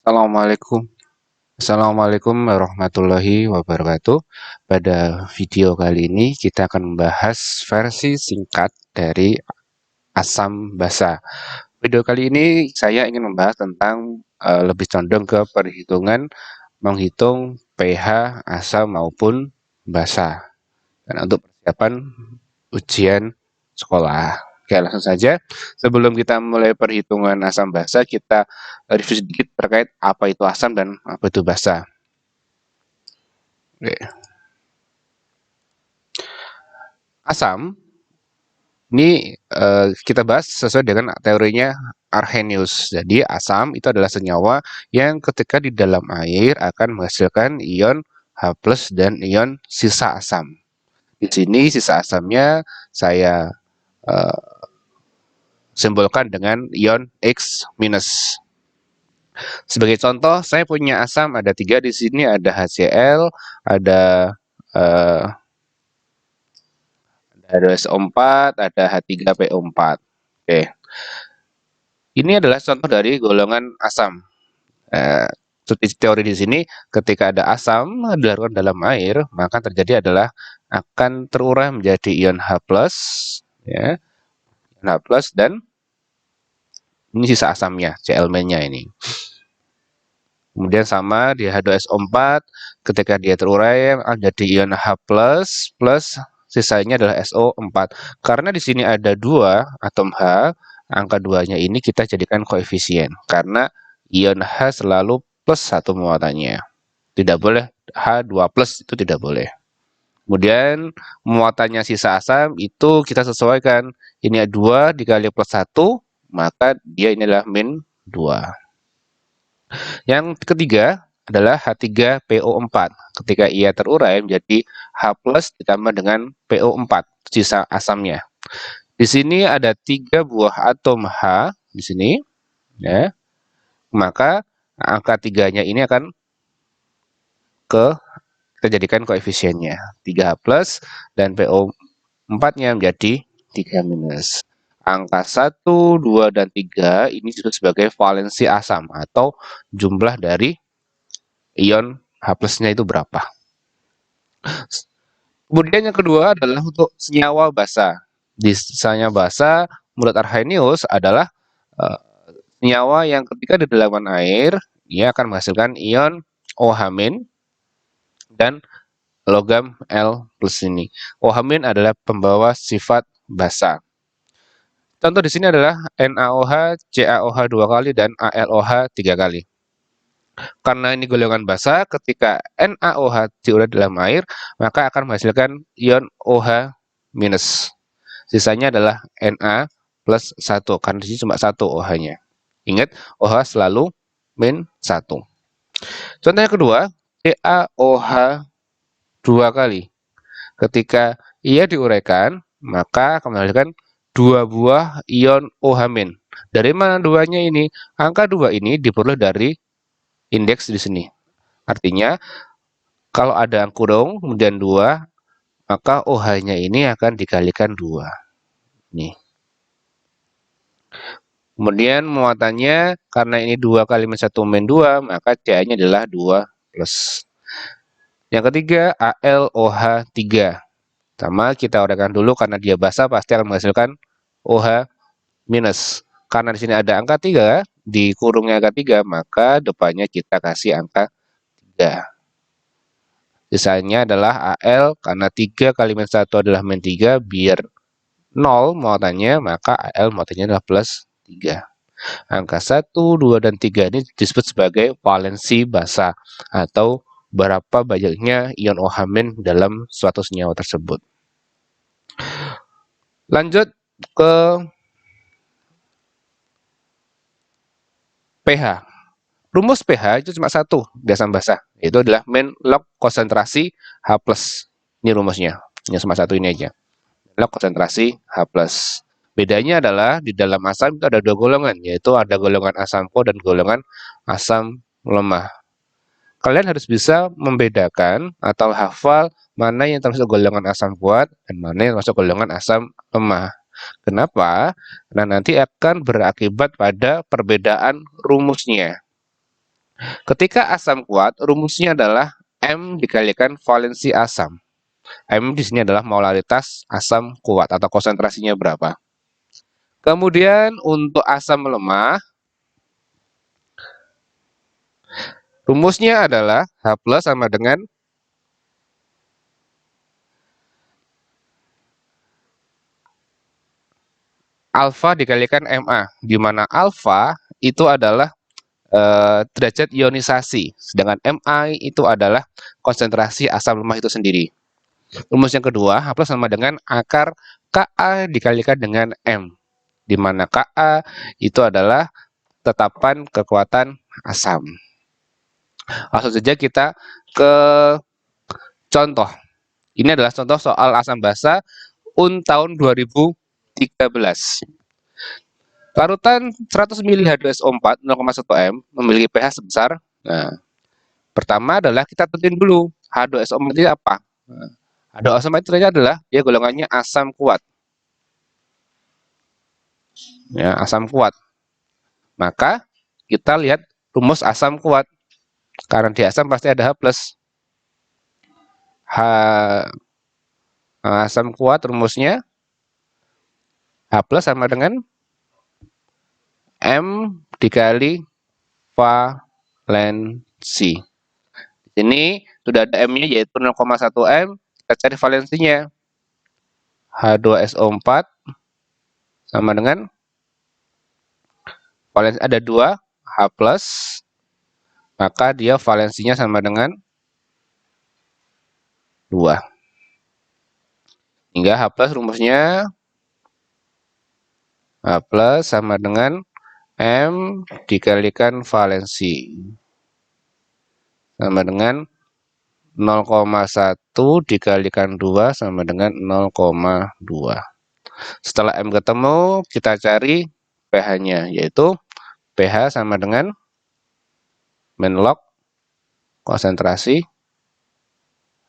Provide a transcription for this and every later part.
Assalamualaikum. Assalamualaikum warahmatullahi wabarakatuh. Pada video kali ini kita akan membahas versi singkat dari asam basa. Video kali ini saya ingin membahas tentang lebih condong ke perhitungan menghitung pH asam maupun basa. Dan untuk persiapan ujian sekolah. Oke, langsung saja. Sebelum kita mulai perhitungan asam basa, kita review sedikit terkait apa itu asam dan apa itu basa. Oke. Asam ini kita bahas sesuai dengan teorinya Arrhenius. Jadi asam itu adalah senyawa yang ketika di dalam air akan menghasilkan ion H+ dan ion sisa asam. Di sini sisa asamnya saya simbolkan dengan ion X-. Sebagai contoh, saya punya asam ada 3 di sini, ada HCl, ada H2SO4, ada H3PO4. Oke. Ini adalah contoh dari golongan asam. Teori di sini, ketika ada asam dilarutkan dalam air, maka terjadi adalah akan terurai menjadi ion H+, ya, ion H+, dan ini sisa asamnya, Cl-nya ini. Kemudian sama di H2SO4, ketika dia terurai menjadi ion H+, plus sisanya adalah SO4. Karena di sini ada 2 atom H, angka 2-nya ini kita jadikan koefisien. Karena ion H selalu plus 1 muatannya. Tidak boleh H2+, itu tidak boleh. Kemudian muatannya sisa asam itu kita sesuaikan. Ini 2 dikali plus 1, maka dia ini adalah min 2. Yang ketiga adalah H3PO4. Ketika ia terurai menjadi H+ ditambah dengan PO4, sisa asamnya. Di sini ada 3 buah atom H di sini, ya. Maka angka 3-nya ini akan kita jadikan koefisiennya 3H+ dan PO4-nya menjadi 3-. Angka 1, 2, dan 3 ini disebut sebagai valensi asam atau jumlah dari ion H+-nya itu berapa. Kemudian yang kedua adalah untuk senyawa basa. Di senyawa basa, menurut Arrhenius adalah senyawa yang ketika di dalam air, ia akan menghasilkan ion OH- dan logam L+ ini. OH- adalah pembawa sifat basa. Contoh di sini adalah NaOH, CaOH 2 kali, dan AlOH 3 kali. Karena ini golongan basa, ketika NaOH diurai dalam air, maka akan menghasilkan ion OH-. Sisanya adalah Na+1, karena di sini cuma 1 OH-nya. Ingat, OH selalu min 1. Contoh yang kedua, CaOH 2 kali. Ketika ia diuraikan, maka akan menghasilkan 2 buah ion OH-. Dari mana 2-nya ini? Angka 2 ini diperoleh dari indeks di sini. Artinya, kalau ada kurung, kemudian 2, maka OH-nya ini akan dikalikan 2. Nih. Kemudian muatannya, karena ini 2 kali min 1 min 2, maka Ca-nya adalah 2+. Yang ketiga, AlOH3. Sama, kita uraikan dulu karena dia basa pasti akan menghasilkan OH-. Karena di sini ada angka 3, di kurungnya angka 3, maka depannya kita kasih angka 3. Sisanya adalah Al, karena 3 kali min 1 adalah min 3, biar 0 muatannya, maka Al muatannya adalah plus 3. Angka 1, 2, dan 3 ini disebut sebagai valensi basa, atau berapa banyaknya ion OH- dalam suatu senyawa tersebut. Lanjut ke pH. Rumus pH itu cuma 1 di asam basa, yaitu adalah min log konsentrasi H+. Ini rumusnya, ini cuma 1 ini aja. Log konsentrasi H+. Bedanya adalah di dalam asam itu ada 2 golongan, yaitu ada golongan asam kuat dan golongan asam lemah. Kalian harus bisa membedakan atau hafal mana yang termasuk golongan asam kuat dan mana yang termasuk golongan asam lemah. Kenapa? Karena nanti akan berakibat pada perbedaan rumusnya. Ketika asam kuat, rumusnya adalah M dikalikan valensi asam. M di sini adalah molaritas asam kuat atau konsentrasinya berapa. Kemudian untuk asam lemah, rumusnya adalah H plus sama dengan alfa dikalikan Ma, di mana alfa itu adalah derajat ionisasi, sedangkan Ma itu adalah konsentrasi asam lemah itu sendiri. Rumus yang kedua, H plus sama dengan akar Ka dikalikan dengan M, di mana Ka itu adalah tetapan kekuatan asam. Langsung saja kita ke contoh. Ini adalah contoh soal asam basa UN tahun 2013. Larutan 100 ml H2SO4 0,1 M memiliki pH sebesar. Nah, pertama adalah kita tentuin dulu H2SO4 itu apa. Nah, H2SO4 itu adalah dia golongannya asam kuat. Ya, asam kuat. Maka kita lihat rumus asam kuat. Karena di asam pasti ada H plus. Asam kuat rumusnya H plus sama dengan M dikali valensi. Ini sudah ada M-nya yaitu 0,1 M. Kita cari valensinya. H2SO4 sama dengan valensi ada 2 H plus, maka dia valensinya sama dengan 2. Hingga H plus rumusnya H plus sama dengan M dikalikan valensi sama dengan 0,1 dikalikan 2 sama dengan 0,2. Setelah M ketemu, kita cari pH-nya, yaitu pH sama dengan min log konsentrasi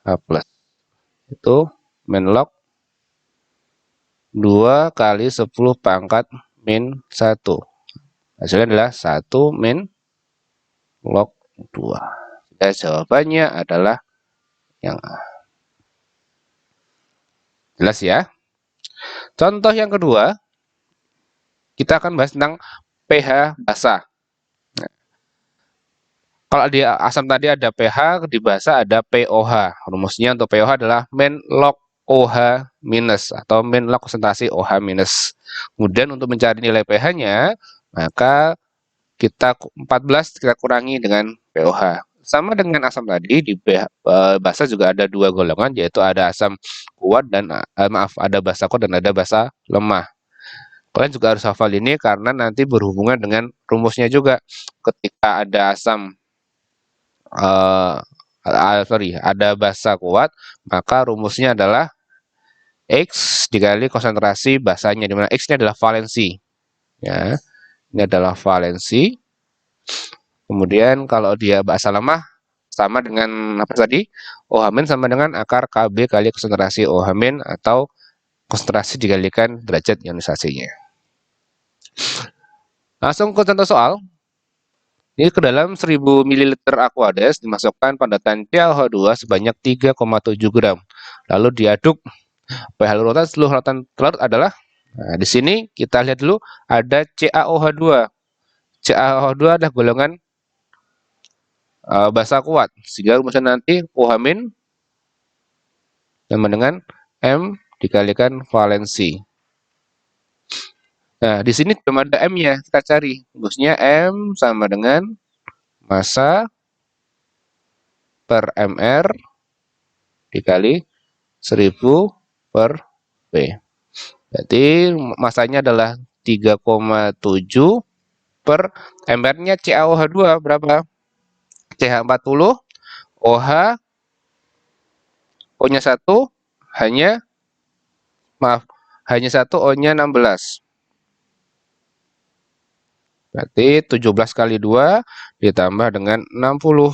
H plus. Itu min log 2 kali 10 pangkat min 1. Hasilnya adalah 1 min log 2. Dan jawabannya adalah yang A. Jelas ya? Contoh yang kedua, kita akan bahas tentang pH basa. Nah, kalau di asam tadi ada pH, di basa ada pOH. Rumusnya untuk pOH adalah min log OH minus atau min log konsentrasi OH minus. Kemudian untuk mencari nilai pH-nya, maka kita 14 kita kurangi dengan pOH. Sama dengan asam tadi, di basa juga ada dua golongan, yaitu ada asam kuat dan ada basa kuat dan ada basa lemah. Kalian juga harus hafal ini karena nanti berhubungan dengan rumusnya juga. Ketika ada asam ada basa kuat, maka rumusnya adalah X dikali konsentrasi basanya, di mana X ini adalah valensi. Ya, ini adalah valensi. Kemudian kalau dia basa lemah sama dengan apa tadi? OH- sama dengan akar KB kali konsentrasi OH- atau konsentrasi dikalikan derajat ionisasinya. Langsung ke contoh soal. Ini ke dalam 1000 ml Aquades dimasukkan paddatan CaOH2 sebanyak 3,7 gram. Lalu diaduk pH larutan, seluruh larutan larut adalah. Nah, di sini kita lihat dulu ada CaOH2. CaOH2 adalah golongan basa kuat, sehingga rumusnya nanti OH- sama dengan M dikalikan valensi. Nah, di sini belum ada M-nya, kita cari. Rumusnya M sama dengan massa per mr dikali 1000 per P. Berarti masanya adalah 3,7 per mr-nya CaOH2 berapa? CH40, OH, O-nya 1, hanya 1, O-nya 16. Berarti 17 kali 2 ditambah dengan 40.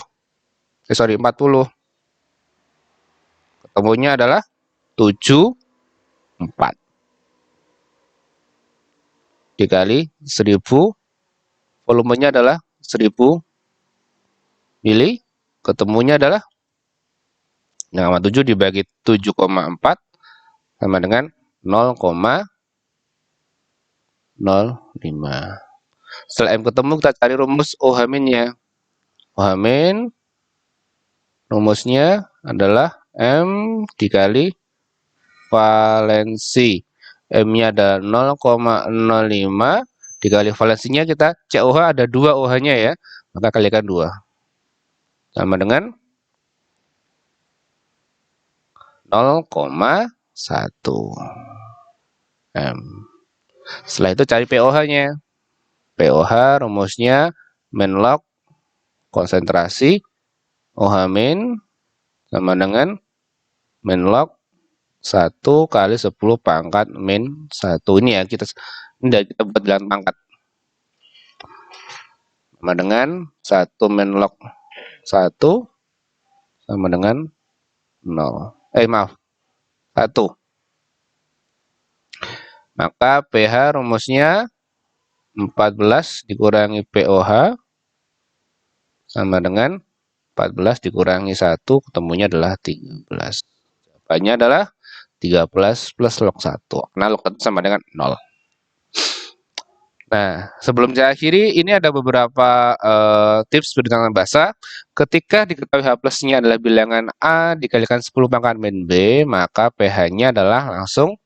Ketemunya adalah 74 dikali 1000, volumenya adalah 1000 pilih, ketemunya adalah 0,7 dibagi 7,4 sama dengan 0,05. Setelah M ketemu, kita cari rumus OH-nya. OH- rumusnya adalah M dikali valensi. M-nya ada 0,05 dikali valensinya kita COH ada 2 OH-nya ya. Maka kalikan 2. Sama dengan 0,1 M. Setelah itu cari POH-nya. POH rumusnya log konsentrasi OH- sama dengan log 1 kali 10 pangkat min 1. Ini ya, kita buat dengan pangkat. Sama dengan 1 log 1 sama dengan 0. Maaf, 1. Maka pH rumusnya 14 dikurangi POH sama dengan 14 dikurangi 1, ketemunya adalah 13. Jawabannya adalah 13 plus log 1. Nah, log 1 sama dengan 0. Nah, sebelum saya akhiri, ini ada beberapa tips bilangan bahasa. Ketika diketahui H plusnya adalah bilangan A dikalikan 10 pangkat min B, maka pH-nya adalah langsung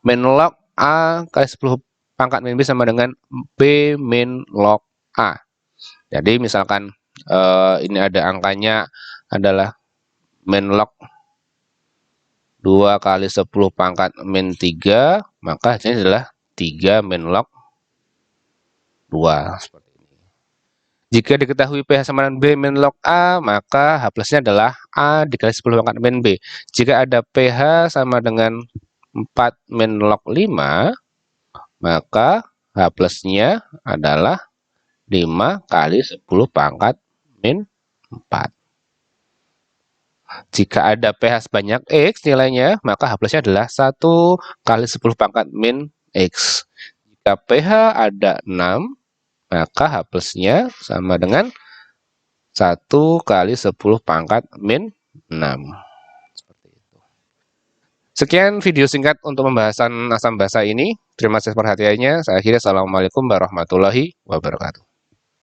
min log A kali 10 pangkat min B sama dengan B min log A. Jadi misalkan ini ada angkanya adalah min log 2 kali 10 pangkat min 3, maka hasilnya adalah 3 min log 2. Seperti ini. Jika diketahui pH sama dengan B min log A, maka H plusnya adalah A dikali 10 pangkat min B. Jika ada pH sama dengan 4 min log 5, maka H plusnya adalah 5 kali 10 pangkat min 4. Jika ada pH sebanyak X nilainya, maka H plusnya adalah 1 kali 10 pangkat min X. Jika pH ada 6, maka H plusnya sama dengan 1 kali 10 pangkat min 6. Seperti itu. Sekian video singkat untuk pembahasan asam basa ini. Terima kasih perhatiannya. Saya akhiri. Assalamualaikum warahmatullahi wabarakatuh.